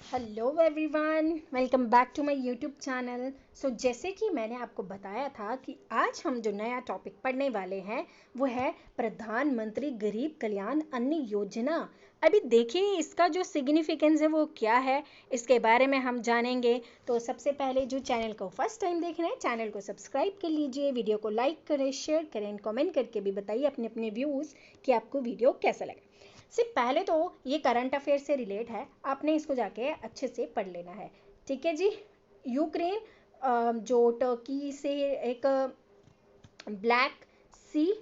Hello everyone, welcome back to my YouTube channel. जैसे कि मैंने आपको बताया था कि आज हम जो नया टॉपिक पढ़ने वाले हैं वो है प्रधानमंत्री गरीब कल्याण अन्न योजना। अभी देखिए इसका जो सिग्निफिकेंस है वो क्या है, इसके बारे में हम जानेंगे। तो सबसे पहले जो चैनल को फर्स्ट टाइम देख रहे हैं, चैनल को सब्सक्राइब कर लीजिए, वीडियो को लाइक करें, शेयर करें, कमेंट करके भी बताइए अपने अपने व्यूज़ कि आपको वीडियो कैसा लगा। सिर्फ पहले तो ये करंट अफेयर से रिलेट है, आपने इसको जाके अच्छे से पढ़ लेना है। ठीक है जी। यूक्रेन जो टर्की से एक ब्लैक सी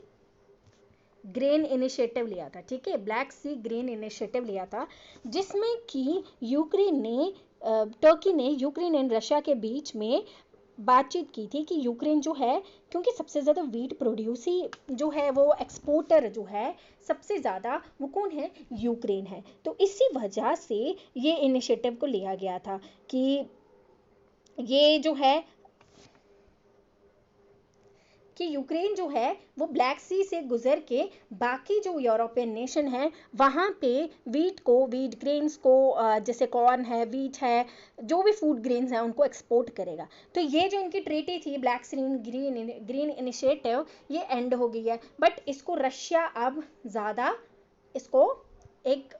ग्रेन इनिशिएटिव लिया था, ठीक है, ब्लैक सी ग्रेन इनिशिएटिव लिया था, जिसमें कि यूक्रेन ने टर्की ने यूक्रेन एंड रशिया के बीच में बातचीत की थी कि यूक्रेन जो है, क्योंकि सबसे ज़्यादा वीट प्रोड्यूस ही जो है वो एक्सपोर्टर जो है सबसे ज़्यादा वो कौन है, यूक्रेन है। तो इसी वजह से ये इनिशिएटिव को लिया गया था कि ये जो है कि यूक्रेन जो है वो ब्लैक सी से गुजर के बाकी जो यूरोपियन नेशन है वहाँ पे वीट ग्रेन्स को जैसे कॉर्न है, वीट है, जो भी फूड ग्रेन्स हैं उनको एक्सपोर्ट करेगा। तो ये जो इनकी ट्रीटी थी ब्लैक ग्रीन इनिशिएटिव, ये एंड हो गई है, बट इसको रशिया अब ज़्यादा इसको एक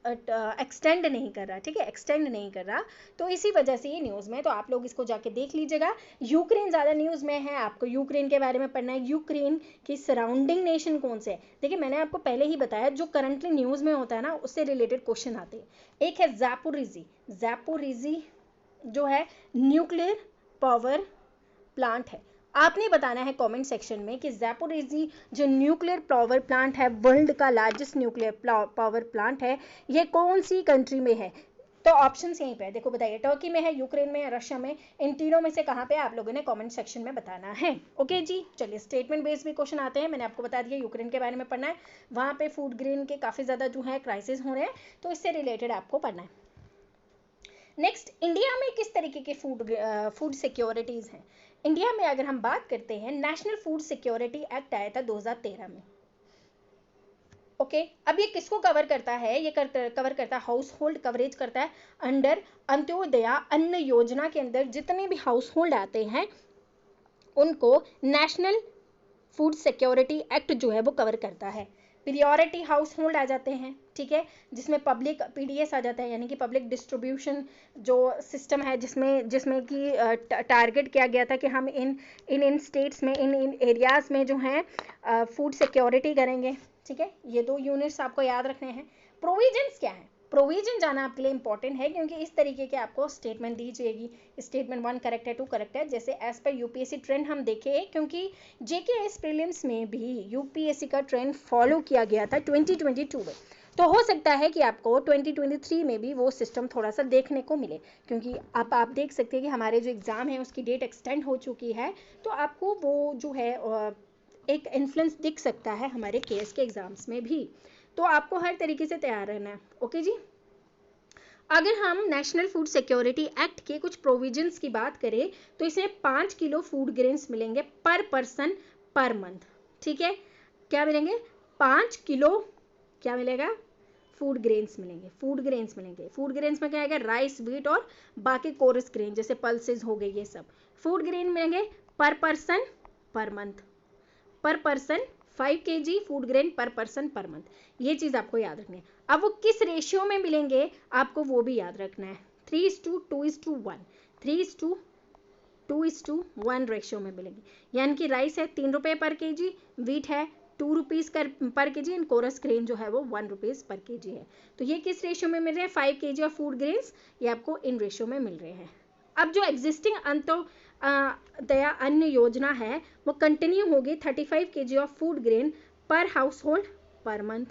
एक्सटेंड नहीं कर रहा, ठीक है, एक्सटेंड नहीं कर रहा। तो इसी वजह से ये न्यूज़ में, तो आप लोग इसको जाके देख लीजिएगा। यूक्रेन ज़्यादा न्यूज़ में है, आपको यूक्रेन के बारे में पढ़ना है। यूक्रेन की सराउंडिंग नेशन कौन से है, देखिए मैंने आपको पहले ही बताया, जो करंटली न्यूज़ में होता है ना उससे रिलेटेड क्वेश्चन आते हैं। एक है जैपोरिजी जो है न्यूक्लियर पावर प्लांट है। आपने बताना है कमेंट सेक्शन में कि जैपोरिजी जो न्यूक्लियर पावर प्लांट है, वर्ल्ड का लार्जेस्ट न्यूक्लियर पावर प्लांट है, ये कौन सी कंट्री में है। तो ऑप्शंस यहीं पे है, देखो बताइए, टर्की में है, यूक्रेन में है, रशिया में, इन तीनों में से कहाँ पे, आप लोगों ने कमेंट सेक्शन में बताना है। ओके जी, चलिए स्टेटमेंट बेस्ड भी क्वेश्चन आते हैं। मैंने आपको बता दिया यूक्रेन के बारे में पढ़ना है, वहाँ पे फूड ग्रेन के काफ़ी ज़्यादा जो है क्राइसिस हो रहे हैं, तो इससे रिलेटेड आपको पढ़ना है। नेक्स्ट, इंडिया में किस तरीके के फूड सिक्योरिटीज़ हैं। इंडिया में अगर हम बात करते हैं, नेशनल फूड सिक्योरिटी एक्ट आया था 2013 में। ओके, अब ये किसको कवर करता है, ये कवर करता है, हाउस होल्ड कवरेज करता है अंडर अंत्योदया अन्न योजना के अंदर। जितने भी हाउस होल्ड आते हैं उनको नेशनल फूड सिक्योरिटी एक्ट जो है वो कवर करता है। प्रियोरिटी हाउस होल्ड आ जाते हैं, ठीक है, जिसमें पब्लिक पीडीएस आ जाता है, यानी कि पब्लिक डिस्ट्रीब्यूशन जो सिस्टम है, जिसमें कि टारगेट किया गया था कि हम इन स्टेट्स में, इन एरियाज में जो है फूड सिक्योरिटी करेंगे। ठीक है, ये दो यूनिट्स आपको याद रखने हैं। प्रोविजंस क्या है, प्रोविजन जाना आपके लिए इंपॉर्टेंट है, क्योंकि इस तरीके के आपको स्टेटमेंट दी जाएगी। स्टेटमेंट 1 करेक्ट है, 2 करेक्ट है, जैसे एज पर यूपीएससी ट्रेंड हम देखें, क्योंकि जेकेएस प्रीलिम्स में भी यूपीएससी का ट्रेंड फॉलो किया गया था 2022 में। तो हो सकता है कि आपको 2023 में भी वो सिस्टम थोड़ा सा देखने को मिले, क्योंकि आप देख सकते हैं कि हमारे जो एग्ज़ाम है उसकी डेट एक्सटेंड हो चुकी है, तो आपको वो जो है एक इन्फ्लुएंस दिख सकता है हमारे केएस के एग्ज़ाम्स में भी। तो आपको हर तरीके से तैयार रहना है। ओके जी। अगर हम नेशनल फूड सिक्योरिटी एक्ट के कुछ प्रोविजंस की बात करें, तो इसमें 5 किलो फूड ग्रेन्स मिलेंगे पर पर्सन पर मंथ। ठीक है, क्या मिलेंगे, 5 किलो क्या मिलेगा, फूड ग्रेन्स मिलेंगे। फूड ग्रेन्स में क्या आएगा, राइस, व्हीट और बाकी कोरस ग्रेन जैसे पल्सेस हो गए, ये सब फूड ग्रेन मिलेंगे पर पर्सन पर मंथ। पर पर्सन 5 kg फूड ग्रेन पर पर्सन पर मंथ, ये चीज़ आपको याद रखनी है। अब वो किस रेशियो में मिलेंगे आपको वो भी याद रखना है, 3:2:1, 3:2:1 रेशियो में मिलेंगे। यानी कि राइस है 3 रुपये पर kg, वीट है 2 रुपीज़ पर kg, एंड कोरस ग्रेन जो है वो 1 रुपीज़ पर kg है। तो ये किस रेशियो में मिल रहे हैं, 5 kg ऑफ फूड ग्रेन्स, ये आपको इन रेशियो में मिल रहे हैं। अब जो एग्जिस्टिंग दया अन्न योजना है वो कंटिन्यू होगी 35 kg of food grain per household per month.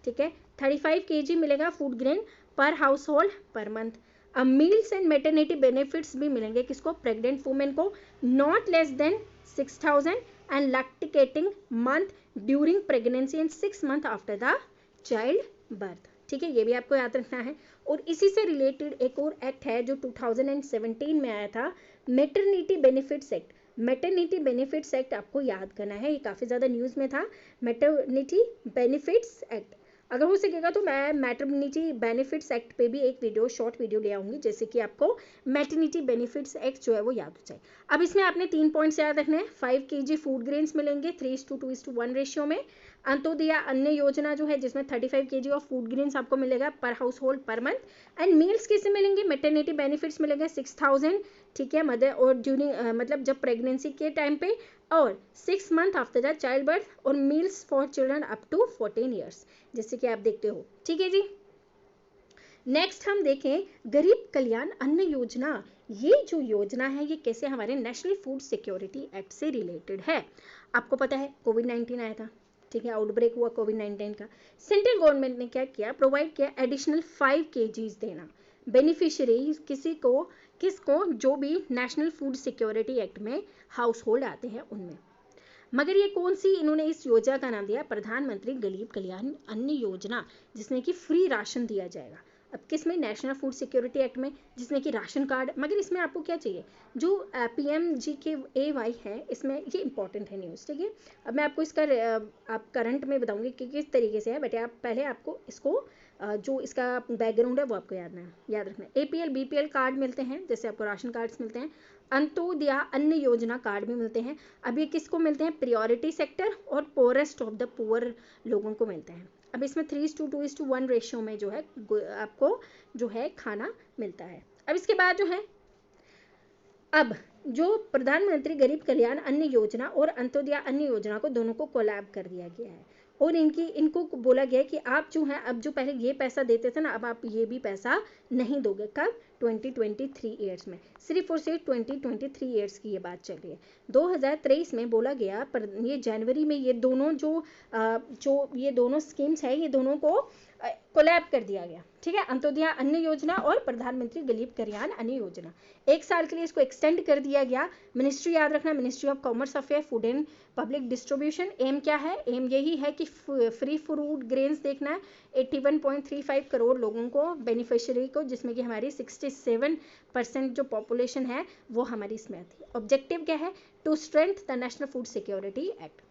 ठीक है, 35 kg मिलेगा food grain per household per month. अब मील्स एंड मेटर्निटी बेनिफिट्स भी मिलेंगे, किसको, प्रेग्नेंट वुमेन को, not less than 6,000 and lactating month during pregnancy and 6 month after the child birth. ठीक है, ये भी आपको याद रखना है। और इसी से रिलेटेड एक और एक्ट है जो 2017 में आया था, maternity benefits act. Maternity benefits act आपको याद करना है, ये काफ़ी ज़्यादा न्यूज़ में था। मेटर्निटी बेनिफिट्स एक्ट अगर हो सकेगा तो मैं मैटरनिटी बेनिफिट्स एक्ट पे भी एक वीडियो, शॉर्ट वीडियो ले आऊंगी, जैसे कि आपको मैटरनिटी बेनिफिट्स एक्ट जो है वो याद हो जाए। अब इसमें आपने 3 पॉइंट्स याद रखने हैं। 5 kg फूड ग्रेन्स मिलेंगे 3:2:1 रेशियो में। अंत्योदय अन्न योजना जो है जिसमें 35 kg ऑफ फूड ग्रेन्स आपको मिलेगा पर household per month. And meals कैसे मिलेंगे, मैटरनिटी बेनिफिट्स मिलेंगे 6000, ठीक है, मदर और ड्यूरिंग मतलब जब प्रेगनेंसी के टाइम पे, और 6 month after the child birth, और meals for children up to 14 years, जैसे कि आप देखते हो, ठीक है जी। नेक्स्ट हम देखें गरीब कल्याण अन्न योजना। ये जो योजना है ये कैसे हमारे नेशनल फूड सिक्योरिटी एक्ट से रिलेटेड है। आपको पता है कोविड-19 आया था, ठीक है, आउटब्रेक हुआ कोविड-19 का। सेंट्रल गवर्नमेंट ने क्या किया, प्रोवाइड किया एडिशनल 5 kg देना बेनिफिशियरी किसको, जो भी नेशनल फूड सिक्योरिटी एक्ट में हाउस होल्ड आते हैं उनमें। मगर ये कौन सी, इन्होंने इस योजना का नाम दिया प्रधानमंत्री गरीब कल्याण अन्न योजना, जिसमें कि फ्री राशन दिया जाएगा। अब किस में, नेशनल फूड सिक्योरिटी एक्ट में, जिसमें कि राशन कार्ड। मगर इसमें आपको क्या चाहिए, जो PMGKAY है, इसमें ये इंपॉर्टेंट है न्यूज़, ठीक है। अब मैं आपको इसका आप करंट में बताऊंगी कि किस तरीके से है, बट आप पहले आपको इसको जो इसका बैकग्राउंड है वो आपको याद रखना है। APL BPL कार्ड मिलते हैं, जैसे आपको राशन कार्ड्स मिलते हैं। अंत्योदय अन्न योजना कार्ड भी मिलते हैं। अब ये किसको मिलते हैं, प्रियोरिटी सेक्टर और पोरेस्ट ऑफ द पुअर लोगों को मिलते हैं। अब इसमें 3:2:1 रेशियो में जो है आपको जो है खाना मिलता है। अब इसके बाद जो है, अब जो प्रधानमंत्री गरीब कल्याण अन्न योजना और अंत्योदय अन्न योजना को दोनों को कोलैब कर दिया गया है, और इनको बोला गया है कि आप जो है, अब जो पहले ये पैसा देते थे ना, अब आप ये भी पैसा नहीं दोगे। कब, 2023 ईयर्स में, सिर्फ और सिर्फ 2023 ईयर्स की ये बात चल रही है। 2023 में बोला गया, पर ये जनवरी में ये दोनों जो ये दोनों स्कीम्स है, ये दोनों को कोलैब कर दिया गया, ठीक है, अंत्योदय अन्न योजना और प्रधानमंत्री गरीब कल्याण अन्न योजना। 1 साल के लिए इसको एक्सटेंड कर दिया गया। मिनिस्ट्री याद रखना, ministry of commerce affair, food and public distribution. M क्या है, एम यही है कि फ्री फूड ग्रेन्स देखना है 81.35 करोड़ लोगों को, बेनिफिशियरी को, जिसमें कि हमारी 67% जो पॉपुलेशन है वो हमारी इसमें आती है। ऑब्जेक्टिव क्या है, to strength the national food security act,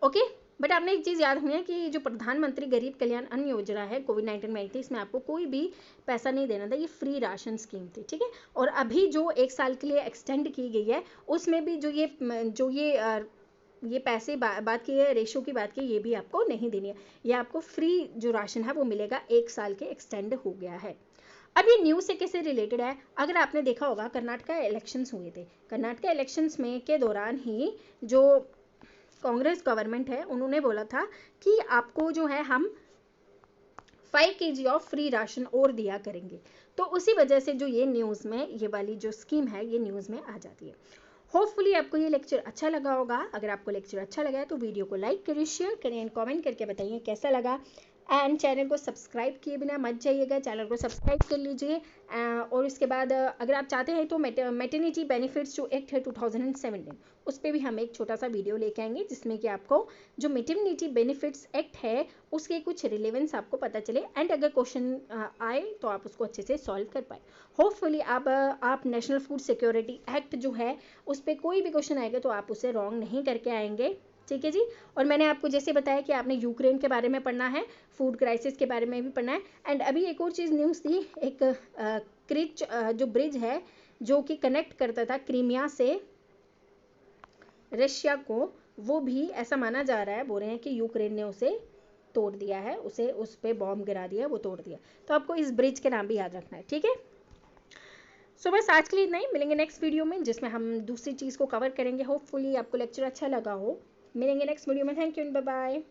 okay. But आपने एक चीज़ याद रखनी है कि जो प्रधानमंत्री गरीब कल्याण अन्न योजना है कोविड-19 में आई थी, इसमें आपको कोई भी पैसा नहीं देना था, ये फ्री राशन स्कीम थी, ठीक है। और अभी जो 1 साल के लिए एक्सटेंड की गई है, उसमें भी जो ये पैसे बात की है, रेशो की बात की, ये भी आपको नहीं देनी है। ये आपको फ्री जो राशन है वो मिलेगा, 1 साल के एक्सटेंड हो गया है। अब ये न्यूज़ से कैसे रिलेटेड है, अगर आपने देखा होगा कर्नाटका इलेक्शंस हुए थे, कर्नाटका इलेक्शंस में के दौरान ही जो कांग्रेस गवर्नमेंट है उन्होंने बोला था कि आपको जो है हम 5 kg ऑफ फ्री राशन और दिया करेंगे। तो उसी वजह से जो ये न्यूज़ में ये वाली जो स्कीम है ये न्यूज़ में आ जाती है। होपफुली आपको ये लेक्चर अच्छा लगा होगा। अगर आपको लेक्चर अच्छा लगा है तो वीडियो को लाइक करिए, शेयर करें एंड कमेंट करके बताइए कैसा लगा। एंड चैनल को सब्सक्राइब किए बिना मत जाइएगा, चैनल को सब्सक्राइब कर लीजिए। और उसके बाद अगर आप चाहते हैं तो मैटरनिटी बेनिफिट्स जो एक्ट है 2017, उस पर भी हम एक छोटा सा वीडियो लेके आएंगे, जिसमें कि आपको जो मैटरनिटी बेनिफिट्स एक्ट है उसके कुछ रिलेवेंस आपको पता चले, एंड अगर क्वेश्चन आए तो आप उसको अच्छे से सॉल्व कर पाए। होपफुली आप नेशनल फूड सिक्योरिटी एक्ट जो है उस पर कोई भी क्वेश्चन आएगा तो आप उसे रॉन्ग नहीं करके आएंगे, ठीक है जी। और मैंने आपको जैसे बताया कि आपने यूक्रेन के बारे में पढ़ना है, फूड क्राइसिस के बारे में भी पढ़ना है। एंड अभी एक और चीज़ न्यूज़ थी, एक क्रिच जो ब्रिज है जो कि कनेक्ट करता था क्रीमिया से रशिया को, वो भी ऐसा माना जा रहा है, बोल रहे हैं कि यूक्रेन ने उसे तोड़ दिया है, उसे उस पर बॉम्ब गिरा दिया, वो तोड़ दिया। तो आपको इस ब्रिज के नाम भी याद रखना है, ठीक है। सो बस आज के लिए इतना ही, मिलेंगे नेक्स्ट वीडियो में जिसमें हम दूसरी चीज़ को कवर करेंगे। होपफुली आपको लेक्चर अच्छा लगा हो। मिलेंगे नेक्स्ट वीडियो में। Thank you and bye bye.